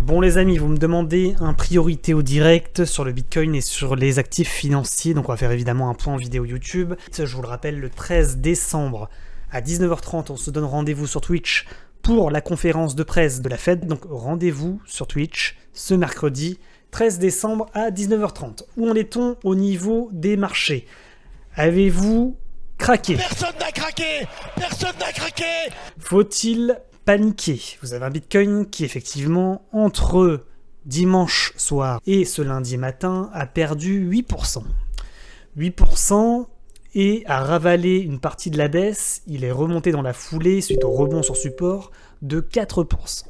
Bon les amis, vous me demandez un priorité au direct sur le Bitcoin et sur les actifs financiers, donc on va faire évidemment un point en vidéo YouTube. Je vous le rappelle, le 13 décembre à 19h30, on se donne rendez-vous sur Twitch pour la conférence de presse de la Fed, donc rendez-vous sur Twitch ce mercredi 13 décembre à 19h30. Où en est-on au niveau des marchés? Avez-vous craqué? Personne n'a craqué! Personne n'a craqué! Faut-il paniquer? Vous avez un Bitcoin qui effectivement entre dimanche soir et ce lundi matin a perdu 8%. 8% et a ravalé une partie de la baisse. Il est remonté dans la foulée suite au rebond sur support de 4%.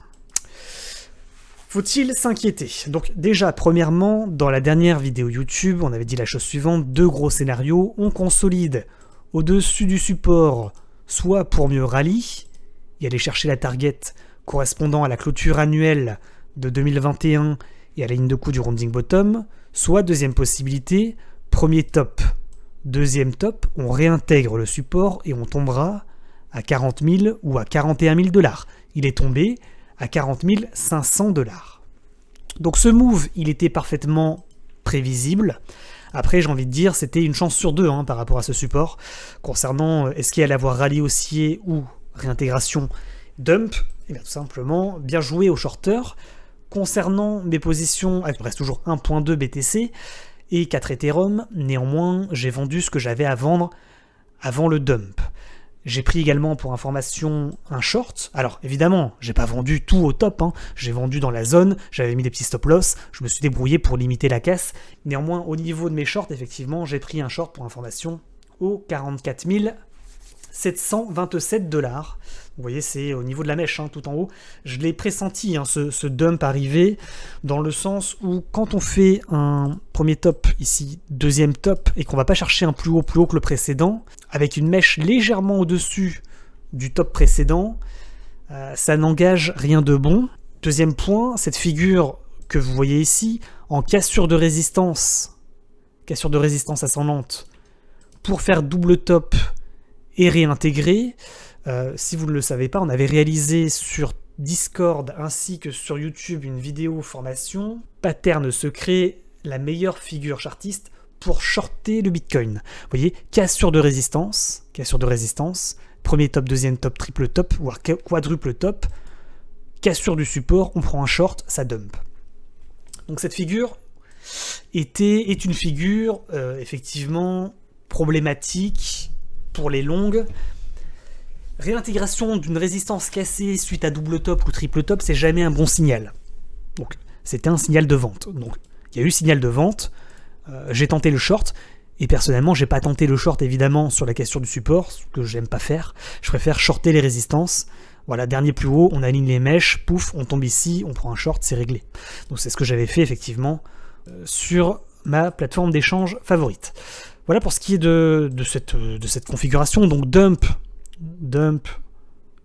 Faut-il s'inquiéter? Donc déjà, premièrement, dans la dernière vidéo YouTube, on avait dit la chose suivante, deux gros scénarios. On consolide au-dessus du support, soit pour mieux rallye, et aller chercher la target correspondant à la clôture annuelle de 2021 et à la ligne de coup du rounding bottom, soit deuxième possibilité, premier top, deuxième top, on réintègre le support et on tombera à 40 000 ou à 41 000 $. Il est tombé à 40 500 $. Donc ce move, il était parfaitement prévisible. Après, j'ai envie de dire, c'était une chance sur deux par rapport à ce support. Concernant est-ce qu'il allait avoir rallye haussier ou réintégration dump, et bien tout simplement, bien joué au shorter. Concernant mes positions, il reste toujours 1.2 BTC et 4 Ethereum, néanmoins, j'ai vendu ce que j'avais à vendre avant le dump. J'ai pris également pour information un short. Alors évidemment, j'ai pas vendu tout au top, j'ai vendu dans la zone, j'avais mis des petits stop loss, je me suis débrouillé pour limiter la casse. Néanmoins, au niveau de mes shorts, effectivement, j'ai pris un short pour information aux 44 727 $. Vous voyez, c'est au niveau de la mèche, tout en haut. Je l'ai pressenti, ce dump arriver, dans le sens où quand on fait un premier top ici, deuxième top, et qu'on va pas chercher un plus haut que le précédent, avec une mèche légèrement au-dessus du top précédent, ça n'engage rien de bon. Deuxième point, cette figure que vous voyez ici, en cassure de résistance ascendante, pour faire double top et réintégrer. Si vous ne le savez pas, on avait réalisé sur Discord ainsi que sur YouTube une vidéo formation pattern secret, la meilleure figure chartiste pour shorter le Bitcoin. Vous voyez, cassure de résistance, premier top, deuxième top, triple top, voire quadruple top, cassure du support, on prend un short, ça dump. Donc cette figure est une figure effectivement problématique pour les longues. Réintégration d'une résistance cassée suite à double top ou triple top, c'est jamais un bon signal. Donc c'était un signal de vente. Donc il y a eu signal de vente, j'ai tenté le short, et personnellement j'ai pas tenté le short évidemment sur la cassure du support, ce que j'aime pas faire. Je préfère shorter les résistances. Voilà, dernier plus haut, on aligne les mèches, pouf, on tombe ici, on prend un short, c'est réglé. Donc c'est ce que j'avais fait effectivement sur ma plateforme d'échange favorite. Voilà pour ce qui est de cette configuration. Donc dump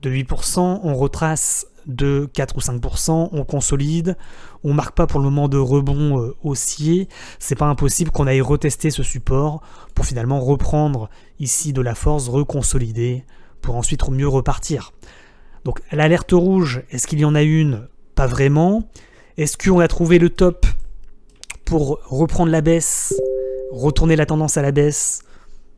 de 8%, on retrace de 4 ou 5%, on consolide, on marque pas pour le moment de rebond haussier, c'est pas impossible qu'on aille retester ce support pour finalement reprendre ici de la force, reconsolider, pour ensuite mieux repartir. Donc l'alerte rouge, est-ce qu'il y en a une? Pas vraiment. Est-ce qu'on a trouvé le top pour reprendre la baisse, retourner la tendance à la baisse?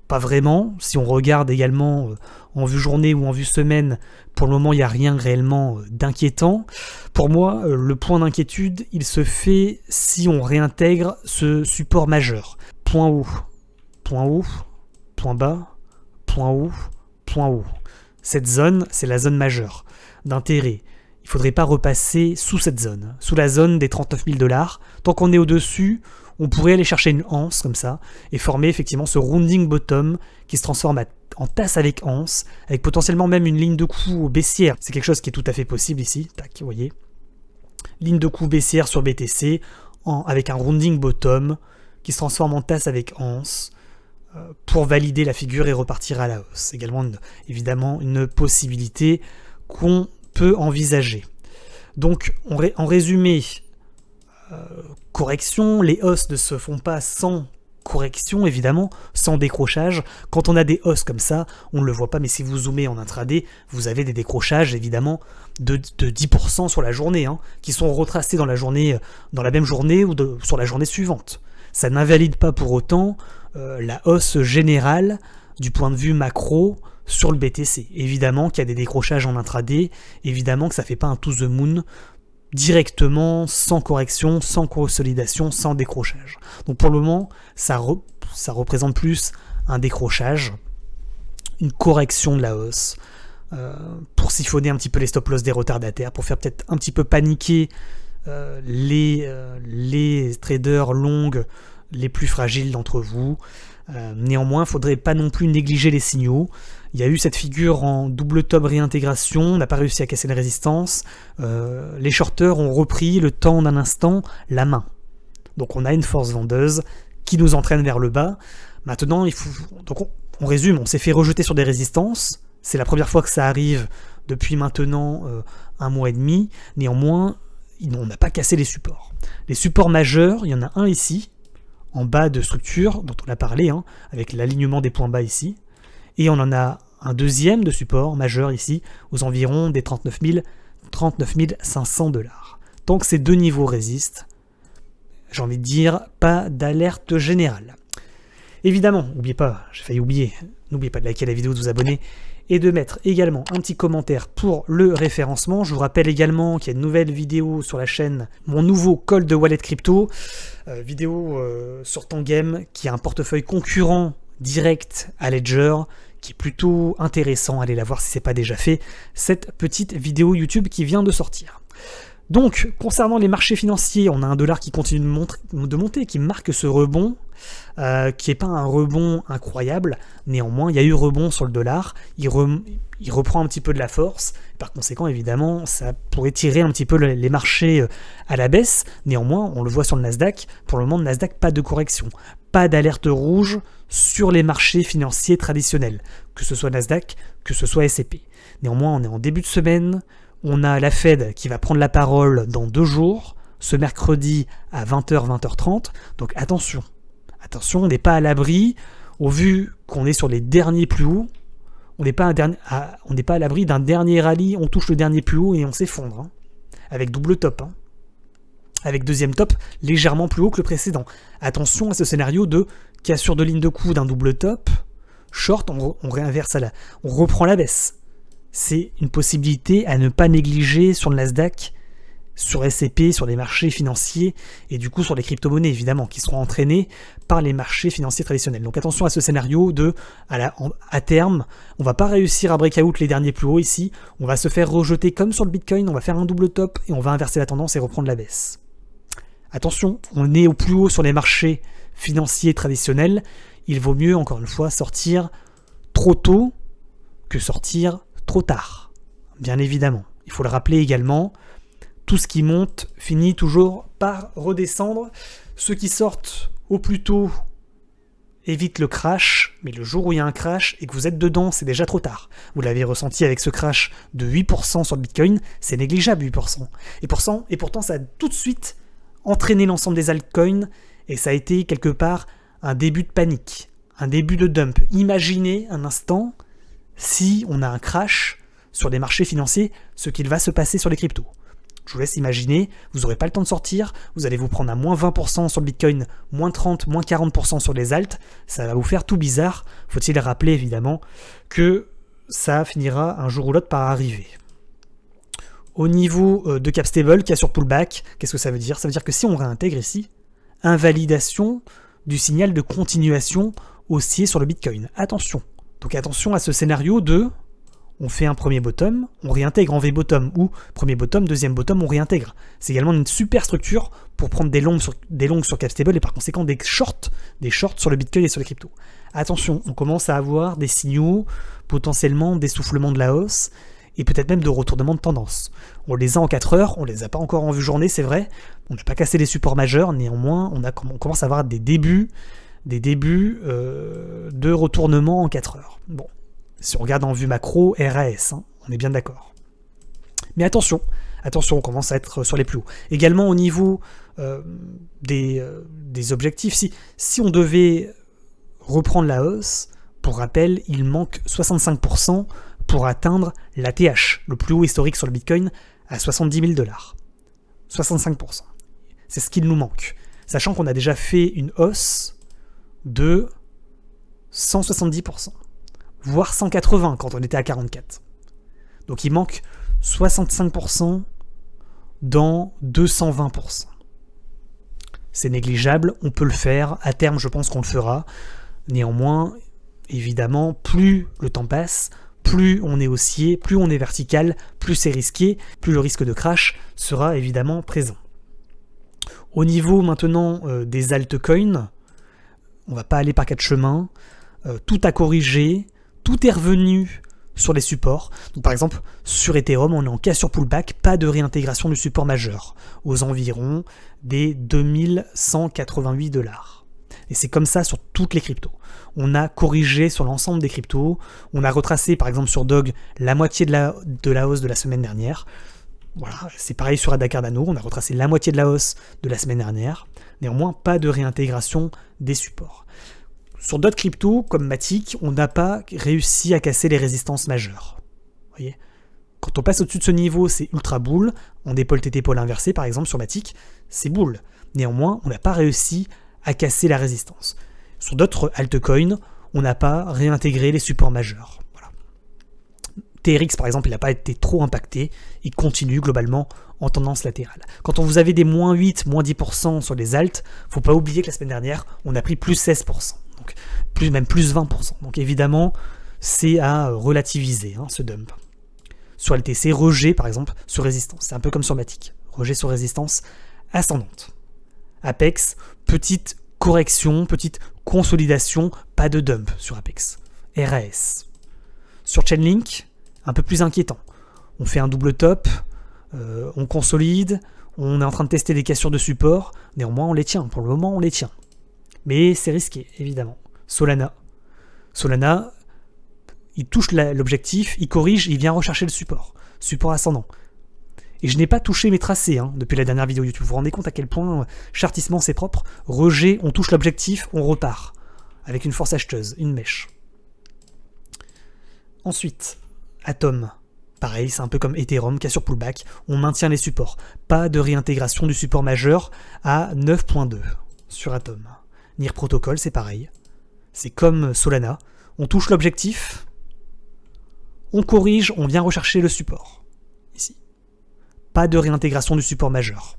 Pas vraiment. Si on regarde également en vue journée ou en vue semaine, pour le moment il n'y a rien réellement d'inquiétant. Pour moi, le point d'inquiétude, il se fait si on réintègre ce support majeur. Point haut, point bas, point haut. Cette zone, c'est la zone majeure d'intérêt. Il ne faudrait pas repasser sous cette zone, sous la zone des 39 000 $. Tant qu'on est au-dessus, on pourrait aller chercher une anse comme ça et former effectivement ce rounding bottom qui se transforme en tasse avec anse, avec potentiellement même une ligne de coup baissière. C'est quelque chose qui est tout à fait possible ici. Tac, vous voyez. Ligne de coup baissière sur BTC avec un rounding bottom qui se transforme en tasse avec anse pour valider la figure et repartir à la hausse. C'est également évidemment une possibilité qu'on peut envisager. Donc en résumé, correction, les hausses ne se font pas sans correction évidemment, sans décrochage. Quand on a des hausses comme ça, on ne le voit pas, mais si vous zoomez en intraday, vous avez des décrochages évidemment de 10% sur la journée, qui sont retracés dans la même journée ou sur la journée suivante. Ça n'invalide pas pour autant la hausse générale du point de vue macro sur le BTC. Évidemment qu'il y a des décrochages en intraday, évidemment que ça ne fait pas un to the moon directement, sans correction, sans consolidation, sans décrochage. Donc pour le moment, ça représente plus un décrochage, une correction de la hausse, pour siphonner un petit peu les stop-loss des retardataires, pour faire peut-être un petit peu paniquer les traders longues les plus fragiles d'entre vous. Néanmoins, il ne faudrait pas non plus négliger les signaux. Il y a eu cette figure en double top réintégration, on n'a pas réussi à casser la résistance. Les shorteurs ont repris le temps d'un instant la main. Donc on a une force vendeuse qui nous entraîne vers le bas. Maintenant, on résume, on s'est fait rejeter sur des résistances. C'est la première fois que ça arrive depuis maintenant 1 mois et demi. Néanmoins, on n'a pas cassé les supports. Les supports majeurs, il y en a un ici, en bas de structure, dont on a parlé, avec l'alignement des points bas ici. Et on en a un deuxième de support majeur ici, aux environs des 39 500 $. Tant que ces deux niveaux résistent, j'ai envie de dire, pas d'alerte générale. Évidemment, n'oubliez pas de liker la vidéo, de vous abonner et de mettre également un petit commentaire pour le référencement. Je vous rappelle également qu'il y a une nouvelle vidéo sur la chaîne, mon nouveau call de wallet crypto, vidéo sur Tangem, qui a un portefeuille concurrent direct à Ledger, qui est plutôt intéressant. Allez la voir si ce n'est pas déjà fait, cette petite vidéo YouTube qui vient de sortir. Donc, concernant les marchés financiers, on a un dollar qui continue de monter, qui marque ce rebond, qui n'est pas un rebond incroyable. Néanmoins, il y a eu rebond sur le dollar, il reprend un petit peu de la force. Par conséquent, évidemment, ça pourrait tirer un petit peu les marchés à la baisse. Néanmoins, on le voit sur le Nasdaq, pour le moment, le Nasdaq, pas de correction, pas d'alerte rouge sur les marchés financiers traditionnels, que ce soit Nasdaq, que ce soit S&P. Néanmoins, on est en début de semaine. On a la Fed qui va prendre la parole dans 2 jours, ce mercredi à 20h, 20h30. Donc attention, on n'est pas à l'abri, au vu qu'on est sur les derniers plus hauts, on n'est pas à l'abri d'un dernier rallye, on touche le dernier plus haut et on s'effondre, avec double top. Avec deuxième top légèrement plus haut que le précédent. Attention à ce scénario de cassure de ligne de coude d'un double top, short, on réinverse on reprend la baisse. C'est une possibilité à ne pas négliger sur le Nasdaq, sur S&P, sur les marchés financiers et du coup sur les crypto-monnaies évidemment qui seront entraînées par les marchés financiers traditionnels. Donc attention à ce scénario de à terme, on va pas réussir à break out les derniers plus hauts ici, on va se faire rejeter comme sur le Bitcoin, on va faire un double top et on va inverser la tendance et reprendre la baisse. Attention, on est au plus haut sur les marchés financiers traditionnels, il vaut mieux encore une fois sortir trop tôt que sortir trop tard, bien évidemment. Il faut le rappeler également, tout ce qui monte finit toujours par redescendre. Ceux qui sortent au plus tôt évitent le crash, mais le jour où il y a un crash et que vous êtes dedans, c'est déjà trop tard. Vous l'avez ressenti avec ce crash de 8% sur le Bitcoin, c'est négligeable 8%. Et pourtant, ça a tout de suite entraîné l'ensemble des altcoins et ça a été quelque part un début de panique, un début de dump. Imaginez un instant si on a un crash sur les marchés financiers, ce qu'il va se passer sur les cryptos. Je vous laisse imaginer, vous n'aurez pas le temps de sortir, vous allez vous prendre à moins 20% sur le Bitcoin, moins 30, moins 40% sur les alts, ça va vous faire tout bizarre. Faut-il rappeler évidemment que ça finira un jour ou l'autre par arriver. Au niveau de Capstable qui a sur pullback, qu'est-ce que ça veut dire ? Ça veut dire que si on réintègre ici, invalidation du signal de continuation haussier sur le Bitcoin. Attention. Donc attention à ce scénario de on fait un premier bottom, on réintègre en V-bottom ou premier bottom, deuxième bottom, on réintègre. C'est également une super structure pour prendre des longues sur Capstable et par conséquent des shorts sur le Bitcoin et sur les cryptos. Attention, on commence à avoir des signaux potentiellement d'essoufflement de la hausse et peut-être même de retournement de tendance. On les a en 4 heures, on les a pas encore en vue journée, c'est vrai. On n'a pas cassé les supports majeurs, néanmoins on commence à avoir des débuts de retournement en 4 heures. Bon, si on regarde en vue macro, RAS, on est bien d'accord. Mais attention Attention, on commence à être sur les plus hauts. Également au niveau des objectifs, si on devait reprendre la hausse, pour rappel, il manque 65% pour atteindre l'ATH, le plus haut historique sur le Bitcoin, à 70 000 $. 65%. C'est ce qu'il nous manque. Sachant qu'on a déjà fait une hausse de 170%, voire 180% quand on était à 44%. Donc il manque 65% dans 220%. C'est négligeable, on peut le faire. À terme, je pense qu'on le fera. Néanmoins, évidemment, plus le temps passe, plus on est haussier, plus on est vertical, plus c'est risqué, plus le risque de crash sera évidemment présent. Au niveau maintenant des altcoins, on va pas aller par quatre chemins, tout a corrigé, tout est revenu sur les supports. Donc par exemple, sur Ethereum, on est en cassure pullback, pas de réintégration du support majeur, aux environs des 2188 $. Et c'est comme ça sur toutes les cryptos. On a corrigé sur l'ensemble des cryptos, on a retracé par exemple sur Dog la moitié de la hausse de la semaine dernière. Voilà, c'est pareil sur ADA Cardano, on a retracé la moitié de la hausse de la semaine dernière. Néanmoins, pas de réintégration des supports. Sur d'autres cryptos, comme Matic, on n'a pas réussi à casser les résistances majeures. Vous voyez ? Quand on passe au-dessus de ce niveau, c'est ultra bull. En dépôle TT-pôle inversé, par exemple, sur Matic, c'est bull. Néanmoins, on n'a pas réussi à casser la résistance. Sur d'autres altcoins, on n'a pas réintégré les supports majeurs. Voilà. TRX, par exemple, il n'a pas été trop impacté. Il continue globalement en tendance latérale. Quand on vous avez des moins 8, moins 10% sur les alts, il ne faut pas oublier que la semaine dernière, on a pris plus 16%. Donc, même plus 20%. Donc évidemment, c'est à relativiser, ce dump. Sur LTC, rejet, par exemple, sur résistance. C'est un peu comme sur Matic. Rejet sur résistance ascendante. Apex, petite correction, petite consolidation, pas de dump sur Apex. RAS. Sur Chainlink, un peu plus inquiétant. On fait un double top, on consolide, on est en train de tester des cassures de support, néanmoins on les tient, pour le moment on les tient. Mais c'est risqué, évidemment. Solana, il touche l'objectif, il corrige, il vient rechercher le support. Support ascendant. Et je n'ai pas touché mes tracés depuis la dernière vidéo YouTube. Vous vous rendez compte à quel point chartissement c'est propre. Rejet, on touche l'objectif, on repart. Avec une force acheteuse, une mèche. Ensuite, Atom. Pareil, c'est un peu comme Ethereum, cassure pullback. On maintient les supports. Pas de réintégration du support majeur à 9.2 sur Atom. NIR Protocol, c'est pareil. C'est comme Solana. On touche l'objectif, on corrige, on vient rechercher le support. Ici. Pas de réintégration du support majeur.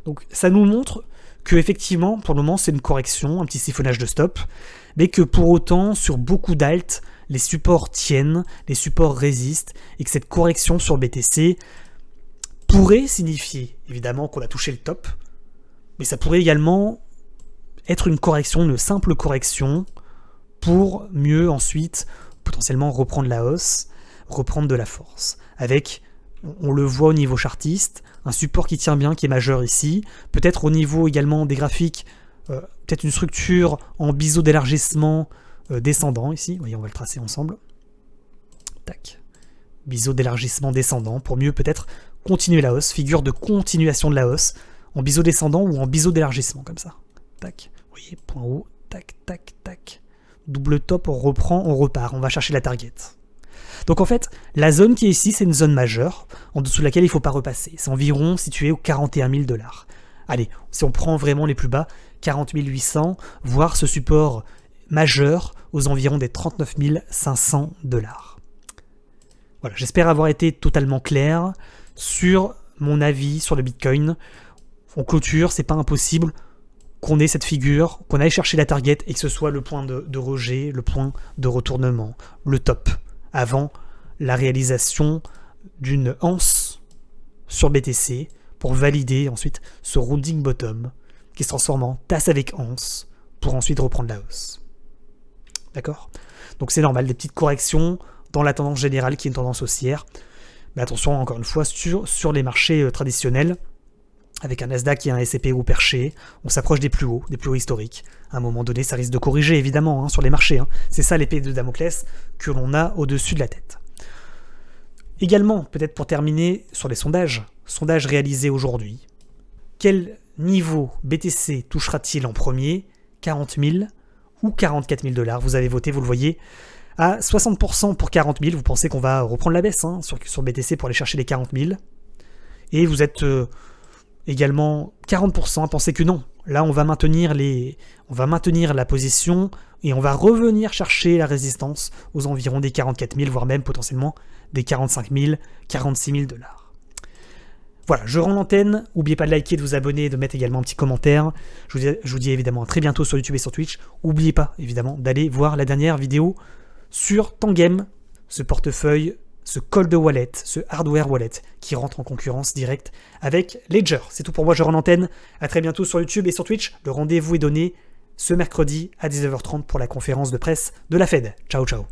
Donc ça nous montre que effectivement, pour le moment, c'est une correction, un petit siphonnage de stop, mais que pour autant, sur beaucoup d'alt, les supports tiennent, les supports résistent, et que cette correction sur BTC pourrait signifier, évidemment, qu'on a touché le top, mais ça pourrait également être une correction, une simple correction, pour mieux ensuite potentiellement reprendre la hausse, reprendre de la force. Avec, on le voit au niveau chartiste, un support qui tient bien, qui est majeur ici, peut-être au niveau également des graphiques, peut-être une structure en biseau d'élargissement descendant ici, vous voyez, on va le tracer ensemble. Tac. Biseau d'élargissement descendant, pour mieux peut-être continuer la hausse, figure de continuation de la hausse, en biseau descendant ou en biseau d'élargissement, comme ça. Tac. Vous voyez, point haut, tac, tac, tac. Double top, on reprend, on repart, on va chercher la target. Donc en fait, la zone qui est ici, c'est une zone majeure, en dessous de laquelle il ne faut pas repasser. C'est environ situé aux 41 000 $. Allez, si on prend vraiment les plus bas, 40 800, voire ce support majeur aux environs des 39 500 $. Voilà, j'espère avoir été totalement clair sur mon avis sur le Bitcoin. En clôture, c'est pas impossible qu'on ait cette figure, qu'on aille chercher la target et que ce soit le point de rejet, le point de retournement, le top, avant la réalisation d'une anse sur BTC pour valider ensuite ce rounding bottom qui se transforme en tasse avec anse pour ensuite reprendre la hausse. D'accord ? Donc c'est normal, des petites corrections dans la tendance générale qui est une tendance haussière. Mais attention, encore une fois, sur les marchés traditionnels, avec un Nasdaq et un S&P haut perché, on s'approche des plus hauts historiques. À un moment donné, ça risque de corriger, évidemment, sur les marchés. C'est ça l'épée de Damoclès que l'on a au-dessus de la tête. Également, peut-être pour terminer, sur les sondages réalisés aujourd'hui. Quel niveau BTC touchera-t-il en premier? 40 000 ou 44 000 $? Vous avez voté, vous le voyez. À 60% pour 40 000, vous pensez qu'on va reprendre la baisse sur BTC pour aller chercher les 40 000. Et vous êtes également 40% à penser que non. Là, on va maintenir la position et on va revenir chercher la résistance aux environs des 44 000, voire même potentiellement des 45 000, 46 000 $. Voilà, je rends l'antenne. N'oubliez pas de liker, de vous abonner et de mettre également un petit commentaire. Je vous dis évidemment à très bientôt sur YouTube et sur Twitch. N'oubliez pas évidemment d'aller voir la dernière vidéo sur Tangem, ce portefeuille, ce cold wallet, ce hardware wallet qui rentre en concurrence directe avec Ledger. C'est tout pour moi, je rends l'antenne. À très bientôt sur YouTube et sur Twitch. Le rendez-vous est donné ce mercredi à 19h30 pour la conférence de presse de la Fed. Ciao, ciao.